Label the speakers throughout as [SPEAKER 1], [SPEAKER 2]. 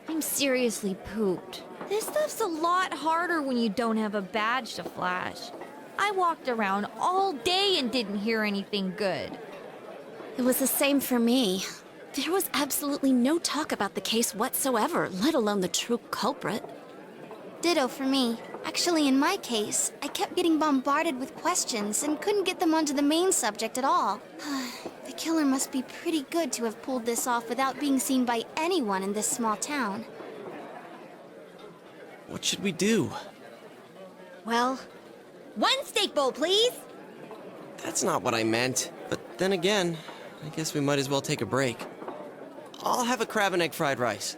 [SPEAKER 1] I'm seriously pooped. This stuff's a lot harder when you don't have a badge to flash. I walked around all day and didn't hear anything good.
[SPEAKER 2] It was the same for me. There was absolutely no talk about the case whatsoever, let alone the true culprit.
[SPEAKER 3] Ditto for me. Actually, in my case, I kept getting bombarded with questions and couldn't get them onto the main subject at all. The killer must be pretty good to have pulled this off without being seen by anyone in this small town.
[SPEAKER 4] What should we do?
[SPEAKER 1] Well, one steak bowl, please!
[SPEAKER 4] That's not what I meant. But then again, I guess we might as well take a break. I'll have a crab and egg fried rice.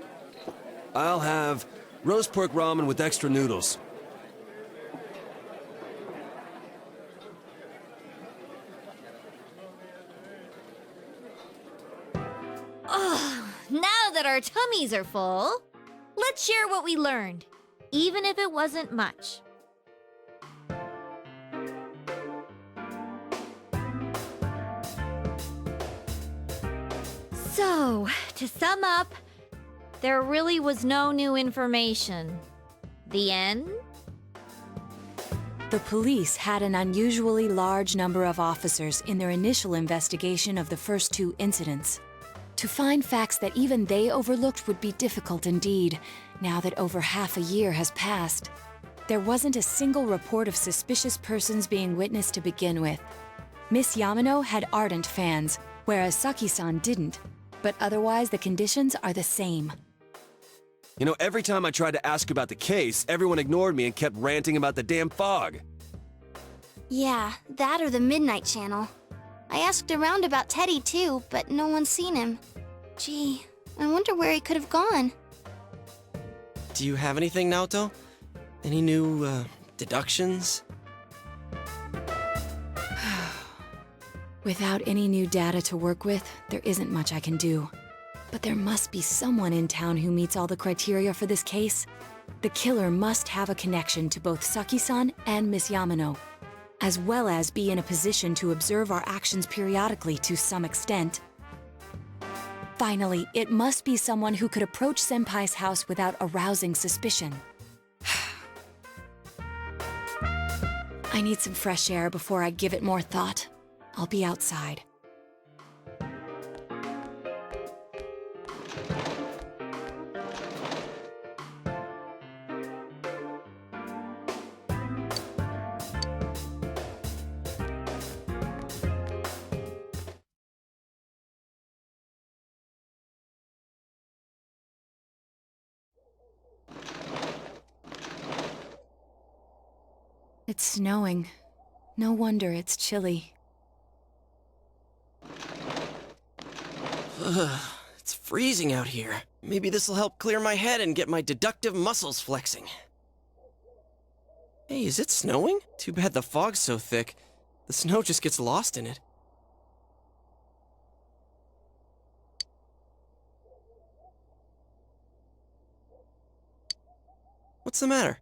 [SPEAKER 5] I'll have roast pork ramen with extra noodles.
[SPEAKER 1] Now that our tummies are full, let's share what we learned, even if it wasn't much. So, to sum up, there really was no new information. The end?
[SPEAKER 6] The police had an unusually large number of officers in their initial investigation of the first two incidents. To find facts that even they overlooked would be difficult indeed, now that over half a year has passed. There wasn't a single report of suspicious persons being witnessed to begin with. Miss Yamano had ardent fans, whereas Saki-san didn't, but otherwise the conditions are the same.
[SPEAKER 5] You know, every time I tried to ask about the case, everyone ignored me and kept ranting about the damn fog.
[SPEAKER 3] Yeah, that or the Midnight Channel. I asked around about Teddy too, but no one's seen him. Gee, I wonder where he could have gone.
[SPEAKER 4] Do you have anything, Naoto? Any new, deductions?
[SPEAKER 6] Without any new data to work with, there isn't much I can do. But there must be someone in town who meets all the criteria for this case. The killer must have a connection to both Saki-san and Miss Yamano, as well as be in a position to observe our actions periodically to some extent. Finally, it must be someone who could approach Senpai's house without arousing suspicion. I need some fresh air before I give it more thought. I'll be outside. It's snowing. No wonder it's chilly.
[SPEAKER 4] It's freezing out here. Maybe this'll help clear my head and get my deductive muscles flexing. Hey, is it snowing? Too bad the fog's so thick. The snow just gets lost in it. What's the matter?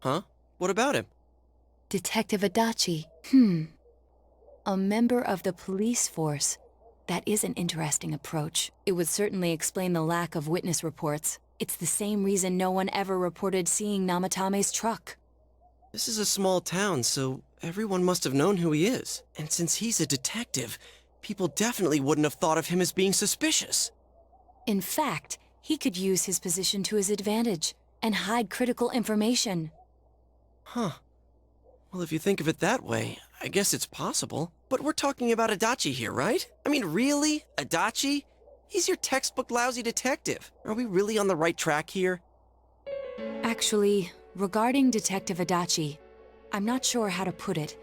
[SPEAKER 4] Huh? What about him?
[SPEAKER 6] Detective Adachi. A member of the police force. That is an interesting approach. It would certainly explain the lack of witness reports. It's the same reason no one ever reported seeing Namatame's truck.
[SPEAKER 4] This is a small town, so everyone must have known who he is. And since he's a detective, people definitely wouldn't have thought of him as being suspicious.
[SPEAKER 6] In fact, he could use his position to his advantage and hide critical information.
[SPEAKER 4] Huh. Well, if you think of it that way, I guess it's possible. But we're talking about Adachi here, right? I mean, really? Adachi? He's your textbook lousy detective. Are we really on the right track here?
[SPEAKER 6] Actually, regarding Detective Adachi, I'm not sure how to put it,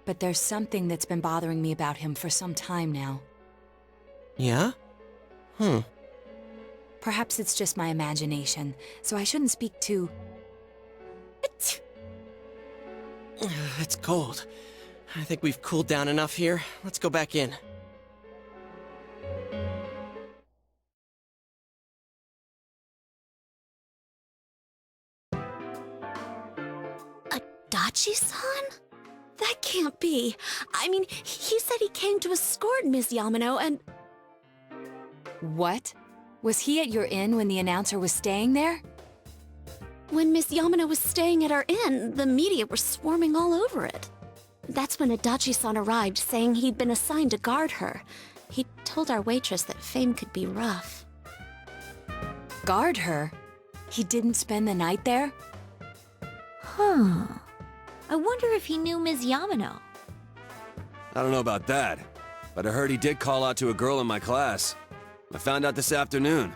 [SPEAKER 6] but there's something that's been bothering me about him for some time now.
[SPEAKER 4] Yeah?
[SPEAKER 6] Perhaps it's just my imagination, so I shouldn't speak too...
[SPEAKER 4] It's cold. I think we've cooled down enough here. Let's go back in.
[SPEAKER 2] Adachi-san? That can't be. I mean, he said he came to escort Miss Yamano and...
[SPEAKER 6] What? Was he at your inn when the announcer was staying there?
[SPEAKER 2] When Miss Yamano was staying at our inn, the media were swarming all over it. That's when Adachi-san arrived, saying he'd been assigned to guard her. He told our waitress that fame could be rough.
[SPEAKER 6] Guard her? He didn't spend the night there?
[SPEAKER 1] Huh. I wonder if he knew Ms. Yamano.
[SPEAKER 5] I don't know about that, but I heard he did call out to a girl in my class. I found out this afternoon,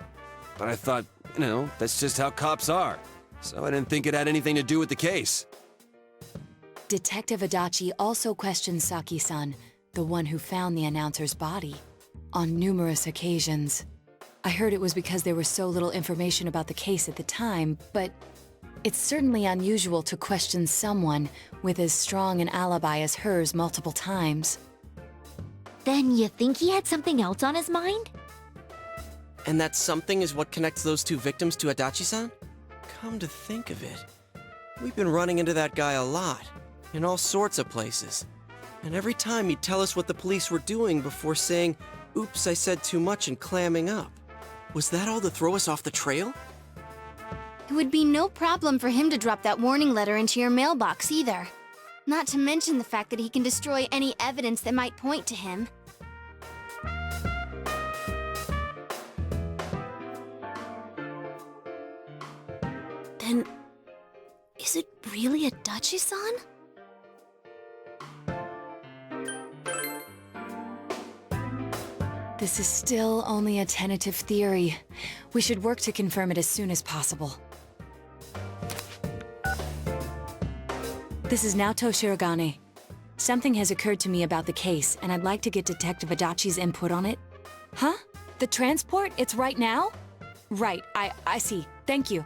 [SPEAKER 5] but I thought, that's just how cops are. So I didn't think it had anything to do with the case.
[SPEAKER 6] Detective Adachi also questioned Saki-san, the one who found the announcer's body, on numerous occasions. I heard it was because there was so little information about the case at the time, but it's certainly unusual to question someone with as strong an alibi as hers multiple times.
[SPEAKER 1] Then you think he had something else on his mind?
[SPEAKER 4] And that something is what connects those two victims to Adachi-san? Come to think of it, we've been running into that guy a lot, in all sorts of places. And every time he'd tell us what the police were doing before saying, "Oops, I said too much," and clamming up. Was that all to throw us off the trail?
[SPEAKER 3] It would be no problem for him to drop that warning letter into your mailbox either. Not to mention the fact that he can destroy any evidence that might point to him.
[SPEAKER 2] Then, is it really Adachi-san?
[SPEAKER 6] This is still only a tentative theory. We should work to confirm it as soon as possible. This is Naoto Shirogane. Something has occurred to me about the case, and I'd like to get Detective Adachi's input on it. Huh? The transport? It's right now? Right, I see. Thank you.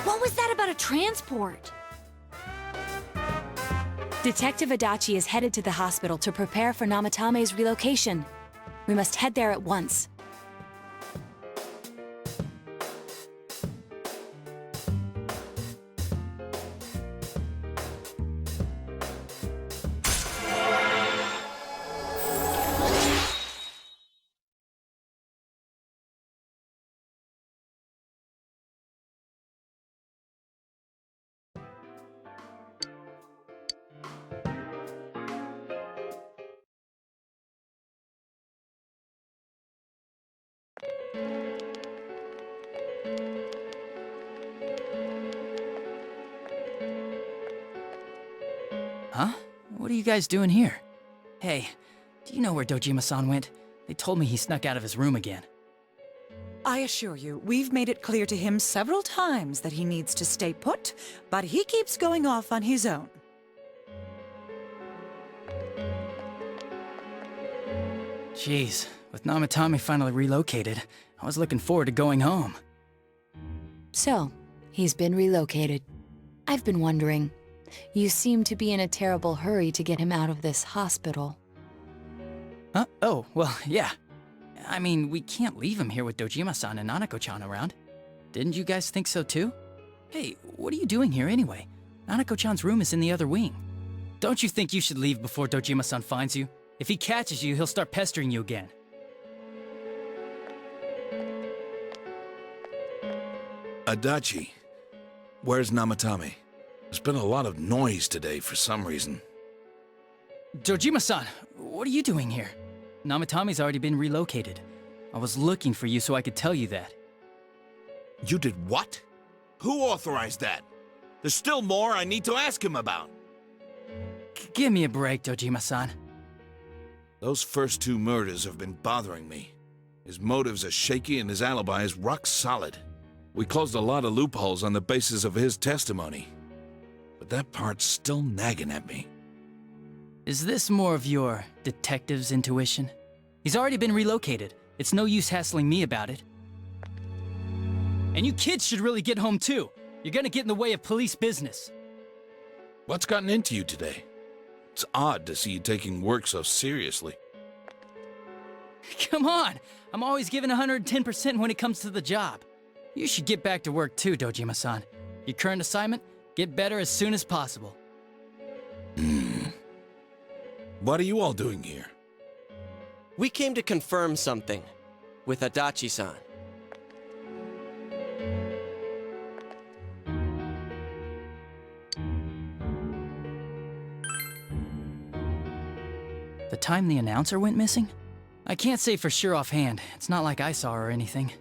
[SPEAKER 1] What was that about a transport?
[SPEAKER 6] Detective Adachi is headed to the hospital to prepare for Namatame's relocation. We must head there at once.
[SPEAKER 7] Huh? What are you guys doing here? Hey, do you know where Dojima-san went? They told me he snuck out of his room again.
[SPEAKER 8] I assure you, we've made it clear to him several times that he needs to stay put, but he keeps going off on his own.
[SPEAKER 7] Jeez, with Namatame finally relocated, I was looking forward to going home.
[SPEAKER 6] So, he's been relocated. I've been wondering, you seem to be in a terrible hurry to get him out of this hospital.
[SPEAKER 7] Huh? Oh, well, yeah. I mean, we can't leave him here with Dojima-san and Nanako-chan around. Didn't you guys think so too? Hey, what are you doing here anyway? Nanako-chan's room is in the other wing. Don't you think you should leave before Dojima-san finds you? If he catches you, he'll start pestering you again.
[SPEAKER 9] Adachi, where's Namatame? There's been a lot of noise today for some reason.
[SPEAKER 7] Dojima-san, what are you doing here? Namatame's already been relocated. I was looking for you so I could tell you that.
[SPEAKER 9] You did what? Who authorized that? There's still more I need to ask him about.
[SPEAKER 7] Give me a break, Dojima-san.
[SPEAKER 9] Those first two murders have been bothering me. His motives are shaky and his alibi is rock solid. We closed a lot of loopholes on the basis of his testimony. But that part's still nagging at me.
[SPEAKER 7] Is this more of your detective's intuition? He's already been relocated. It's no use hassling me about it. And you kids should really get home too. You're gonna get in the way of police business.
[SPEAKER 9] What's gotten into you today? It's odd to see you taking work so seriously.
[SPEAKER 7] Come on! I'm always giving 110% when it comes to the job. You should get back to work too, Dojima-san. Your current assignment? Get better as soon as possible.
[SPEAKER 9] What are you all doing here?
[SPEAKER 4] We came to confirm something with Adachi-san.
[SPEAKER 7] The time the announcer went missing? I can't say for sure offhand. It's not like I saw her or anything.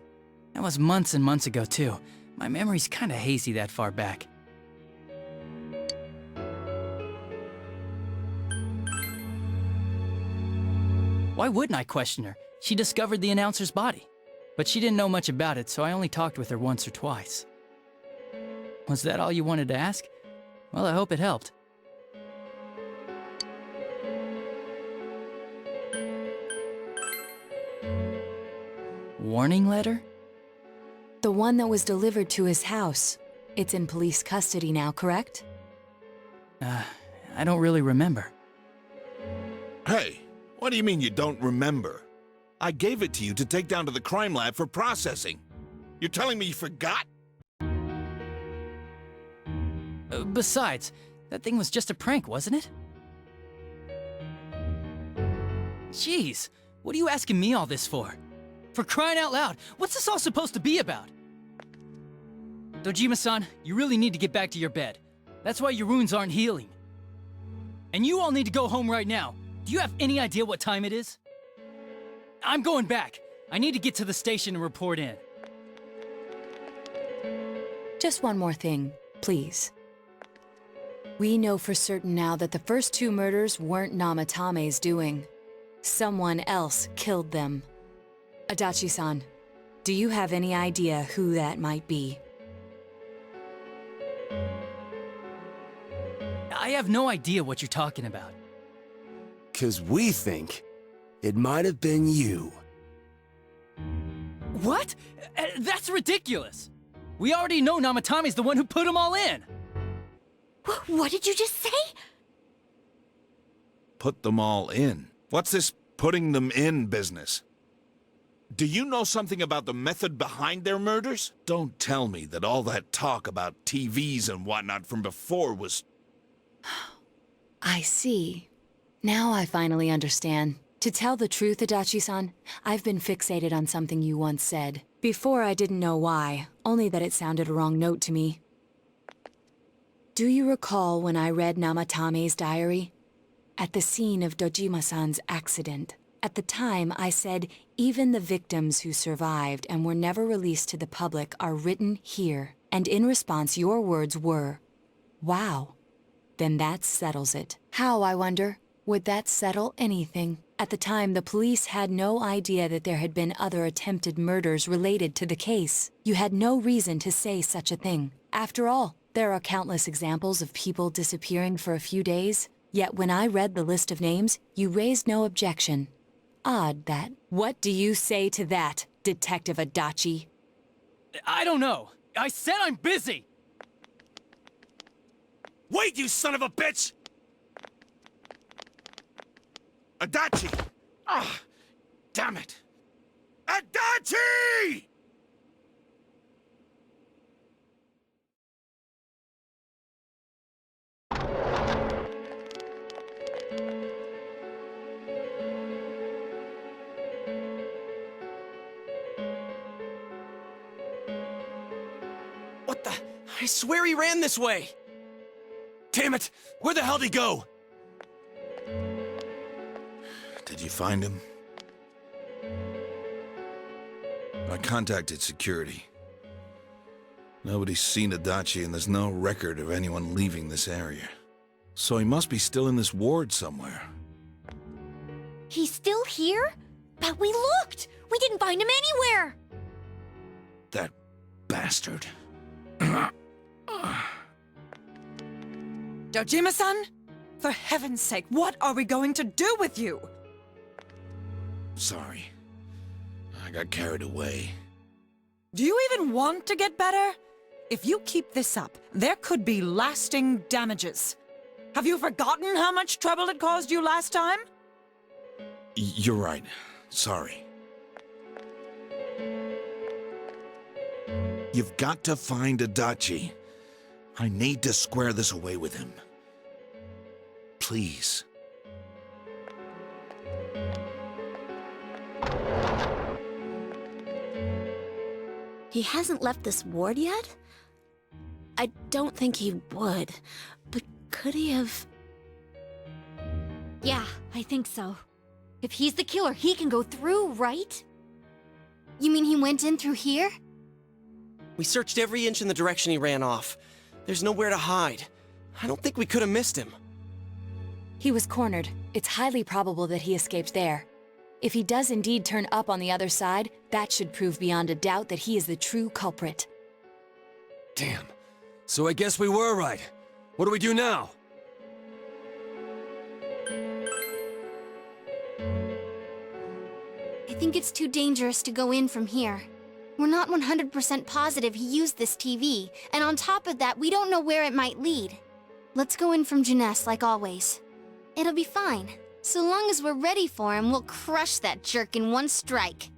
[SPEAKER 7] That was months and months ago too. My memory's kinda hazy that far back. Why wouldn't I question her? She discovered the announcer's body. But she didn't know much about it, so I only talked with her once or twice. Was that all you wanted to ask? Well, I hope it helped. Warning letter?
[SPEAKER 6] The one that was delivered to his house. It's in police custody now, correct?
[SPEAKER 7] I don't really remember.
[SPEAKER 9] Hey, what do you mean you don't remember? I gave it to you to take down to the crime lab for processing. You're telling me you forgot?
[SPEAKER 7] Besides, that thing was just a prank, wasn't it? Jeez, what are you asking me all this for? For crying out loud, what's this all supposed to be about? Dojima-san, you really need to get back to your bed. That's why your wounds aren't healing. And you all need to go home right now. Do you have any idea what time it is? I'm going back. I need to get to the station and report in.
[SPEAKER 6] Just one more thing, please. We know for certain now that the first 2 murders weren't Namatame's doing. Someone else killed them. Adachi-san, do you have any idea who that might be?
[SPEAKER 7] I have no idea what you're talking about.
[SPEAKER 5] 'Cause we think it might have been you.
[SPEAKER 7] What? That's ridiculous! We already know Namatame's the one who put them all in!
[SPEAKER 2] What did you just say?
[SPEAKER 9] Put them all in. What's this putting them in business? Do you know something about the method behind their murders? Don't tell me that all that talk about TVs and whatnot from before was...
[SPEAKER 6] I see. Now I finally understand. To tell the truth, Adachi-san, I've been fixated on something you once said. Before I didn't know why, only that it sounded a wrong note to me. Do you recall when I read Namatame's diary? At the scene of Dojima-san's accident. At the time, I said, even the victims who survived and were never released to the public are written here. And in response, your words were, wow. Then that settles it. How, I wonder? Would that settle anything? At the time, the police had no idea that there had been other attempted murders related to the case. You had no reason to say such a thing. After all, there are countless examples of people disappearing for a few days. Yet when I read the list of names, you raised no objection. Odd that. What do you say to that, Detective Adachi?
[SPEAKER 7] I don't know. I said I'm busy!
[SPEAKER 9] Wait, you son of a bitch! Adachi! Ah, damn it! Adachi!
[SPEAKER 4] What the? I swear he ran this way!
[SPEAKER 5] Damn it! Where the hell'd he go?
[SPEAKER 9] Did you find him? I contacted security. Nobody's seen Adachi and there's no record of anyone leaving this area. So he must be still in this ward somewhere.
[SPEAKER 1] He's still here? But we looked! We didn't find him anywhere!
[SPEAKER 9] That bastard.
[SPEAKER 8] Dojima-san? For heaven's sake, what are we going to do with you?
[SPEAKER 9] Sorry. I got carried away.
[SPEAKER 8] Do you even want to get better? If you keep this up, there could be lasting damages. Have you forgotten how much trouble it caused you last time?
[SPEAKER 9] You're right. Sorry. You've got to find Adachi. I need to square this away with him. Please.
[SPEAKER 2] He hasn't left this ward yet? I don't think he would. But could he have...
[SPEAKER 1] Yeah, I think so. If he's the killer, he can go through, right?
[SPEAKER 3] You mean he went in through here?
[SPEAKER 4] We searched every inch in the direction he ran off. There's nowhere to hide. I don't think we could have missed him.
[SPEAKER 6] He was cornered. It's highly probable that he escaped there. If he does indeed turn up on the other side, that should prove beyond a doubt that he is the true culprit.
[SPEAKER 5] Damn. So I guess we were right. What do we do now?
[SPEAKER 3] I think it's too dangerous to go in from here. We're not 100% positive he used this TV, and on top of that, we don't know where it might lead. Let's go in from Jeunesse like always. It'll be fine. So long as we're ready for him, we'll crush that jerk in one strike.